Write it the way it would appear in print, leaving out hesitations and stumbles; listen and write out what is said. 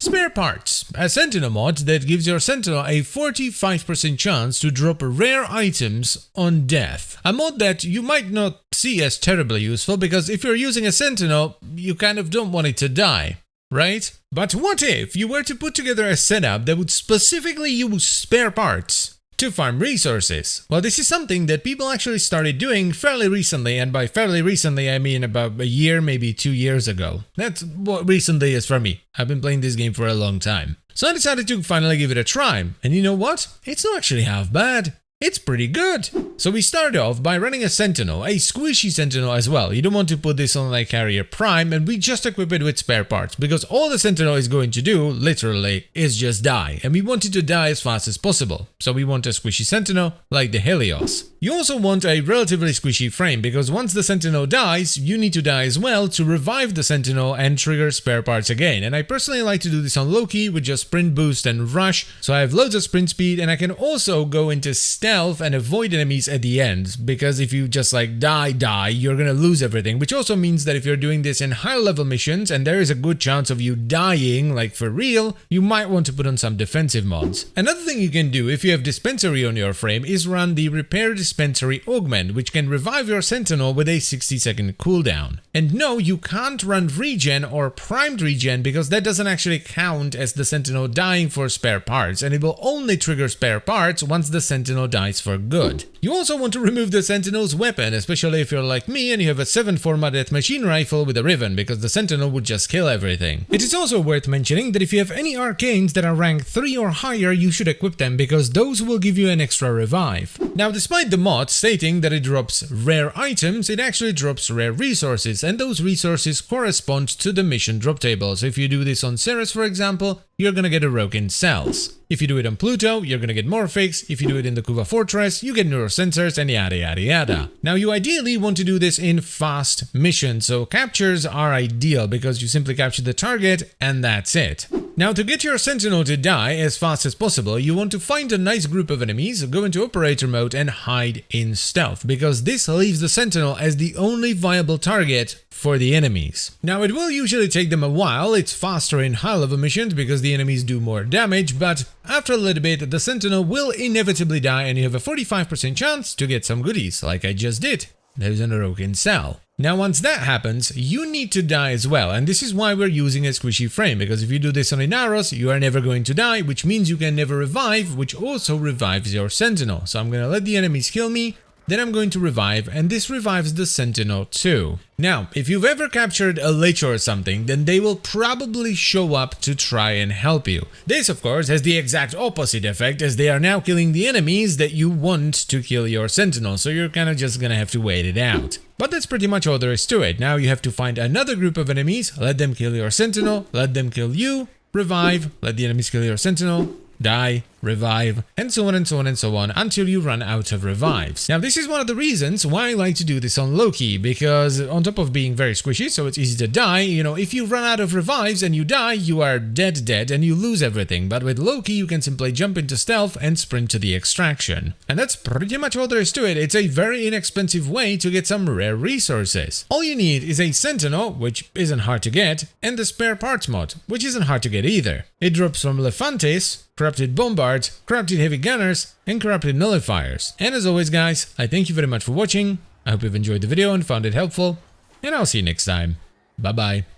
Spare parts, a Sentinel mod that gives your Sentinel a 45% chance to drop rare items on death. A mod that you might not see as terribly useful because if you're using a Sentinel, you kind of don't want it to die, right? But what if you were to put together a setup that would specifically use spare parts to farm resources? Well, this is something that people actually started doing fairly recently, and by fairly recently I mean about a year, maybe 2 years ago. That's what recently is for me. I've been playing this game for a long time. So I decided to finally give it a try, and you know what? It's not actually half bad. It's pretty good. So we start off by running a Sentinel, a squishy Sentinel as well. You don't want to put this on like Carrier Prime, and we just equip it with spare parts because all the Sentinel is going to do, literally, is just die. And we want it to die as fast as possible. So we want a squishy Sentinel like the Helios. You also want a relatively squishy frame because once the Sentinel dies, you need to die as well to revive the Sentinel and trigger spare parts again. And I personally like to do this on low-key with just sprint boost and rush. So I have loads of sprint speed, and I can also go into stealth and avoid enemies at the end, because if you just like die, you're gonna lose everything, which also means that if you're doing this in high level missions and there is a good chance of you dying, like for real, you might want to put on some defensive mods. Another thing you can do if you have dispensary on your frame is run the repair dispensary augment, which can revive your Sentinel with a 60-second cooldown. And no, you can't run regen or primed regen because that doesn't actually count as the Sentinel dying for spare parts, and it will only trigger spare parts once the Sentinel dies for good. You also want to remove the Sentinel's weapon, especially if you're like me and you have a 7 formatted machine rifle with a Riven, because the Sentinel would just kill everything. It is also worth mentioning that if you have any arcanes that are rank 3 or higher, you should equip them because those will give you an extra revive. Now, despite the mod stating that it drops rare items, it actually drops rare resources, and those resources correspond to the mission drop table. So if you do this on Ceres, for example, you're gonna get Aroken cells. If you do it on Pluto, you're gonna get Morphix. If you do it in the Kuva Fortress, you get Neurosensors and yada yada yada. Now you ideally want to do this in fast missions, so captures are ideal because you simply capture the target and that's it. Now to get your Sentinel to die as fast as possible, you want to find a nice group of enemies, go into operator mode and hide in stealth, because this leaves the Sentinel as the only viable target for the enemies. Now it will usually take them a while, it's faster in high level missions because the enemies do more damage, but after a little bit the Sentinel will inevitably die and you have a 45% chance to get some goodies, like I just did. There's an Aroken cell. Now once that happens, you need to die as well, and this is why we're using a squishy frame, because if you do this on Inaros, you are never going to die, which means you can never revive, which also revives your Sentinel. So I'm gonna let the enemies kill me, then I'm going to revive, and this revives the Sentinel too. Now, if you've ever captured a Lich or something, then they will probably show up to try and help you. This, of course, has the exact opposite effect, as they are now killing the enemies that you want to kill your Sentinel, so you're kinda just gonna have to wait it out. But that's pretty much all there is to it. Now you have to find another group of enemies, let them kill your Sentinel, let them kill you, revive, let the enemies kill your Sentinel, die, revive, and so on and so on and so on until you run out of revives. Now this is one of the reasons why I like to do this on low-key, because on top of being very squishy, so it's easy to die, you know, if you run out of revives and you die, you are dead and you lose everything, but with low-key you can simply jump into stealth and sprint to the extraction. And that's pretty much all there is to it. It's a very inexpensive way to get some rare resources. All you need is a Sentinel, which isn't hard to get, and the spare parts mod, which isn't hard to get either. It drops from Lefantes, Corrupted Bombards, Corrupted Heavy Gunners, and Corrupted Nullifiers. And as always guys, I thank you very much for watching, I hope you've enjoyed the video and found it helpful, and I'll see you next time. Bye bye.